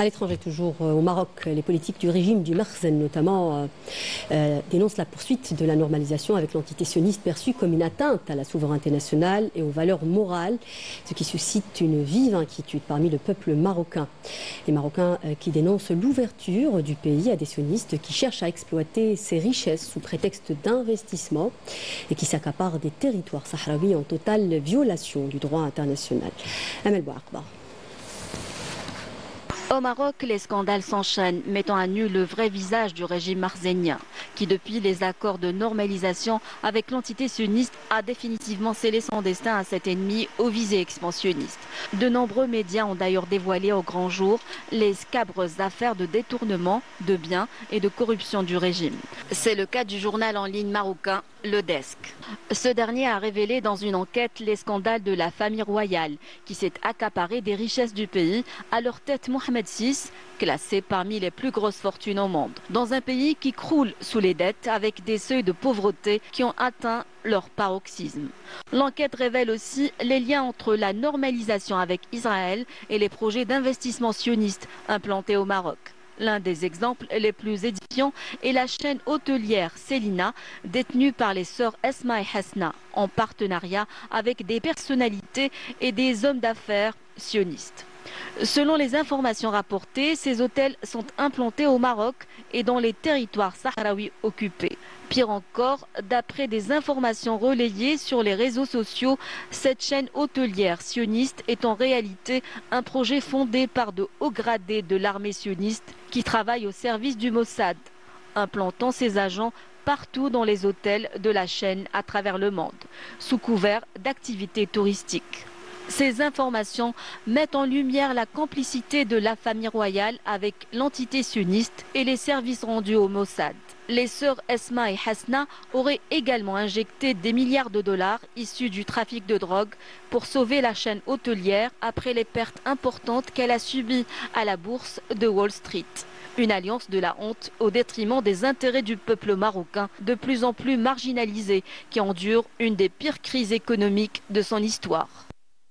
À l'étranger, toujours au Maroc, les politiques du régime du Makhzen, notamment, dénoncent la poursuite de la normalisation avec l'entité sioniste perçue comme une atteinte à la souveraineté nationale et aux valeurs morales, ce qui suscite une vive inquiétude parmi le peuple marocain. Les Marocains qui dénoncent l'ouverture du pays à des sionistes qui cherchent à exploiter ses richesses sous prétexte d'investissement et qui s'accaparent des territoires sahraouis en totale violation du droit international. Amel Bouakba. Au Maroc, les scandales s'enchaînent, mettant à nu le vrai visage du régime makhzenien, qui depuis les accords de normalisation avec l'entité sioniste a définitivement scellé son destin à cet ennemi aux visées expansionnistes. De nombreux médias ont d'ailleurs dévoilé au grand jour les scabreuses affaires de détournement de biens et de corruption du régime. C'est le cas du journal en ligne marocain Le Desk. Ce dernier a révélé dans une enquête les scandales de la famille royale qui s'est accaparée des richesses du pays, à leur tête Mohamed VI, classé parmi les plus grosses fortunes au monde. Dans un pays qui croule sous les dettes avec des seuils de pauvreté qui ont atteint leur paroxysme. L'enquête révèle aussi les liens entre la normalisation avec Israël et les projets d'investissement sionistes implantés au Maroc. L'un des exemples les plus édifiants est la chaîne hôtelière Selina, détenue par les sœurs Esma et Hasna, en partenariat avec des personnalités et des hommes d'affaires sionistes. Selon les informations rapportées, ces hôtels sont implantés au Maroc et dans les territoires sahraouis occupés. Pire encore, d'après des informations relayées sur les réseaux sociaux, cette chaîne hôtelière sioniste est en réalité un projet fondé par de hauts gradés de l'armée sioniste qui travaillent au service du Mossad, implantant ses agents partout dans les hôtels de la chaîne à travers le monde, sous couvert d'activités touristiques. Ces informations mettent en lumière la complicité de la famille royale avec l'entité sioniste et les services rendus au Mossad. Les sœurs Esma et Hasna auraient également injecté des milliards de dollars issus du trafic de drogue pour sauver la chaîne hôtelière après les pertes importantes qu'elle a subies à la bourse de Wall Street. Une alliance de la honte au détriment des intérêts du peuple marocain de plus en plus marginalisé qui endure une des pires crises économiques de son histoire.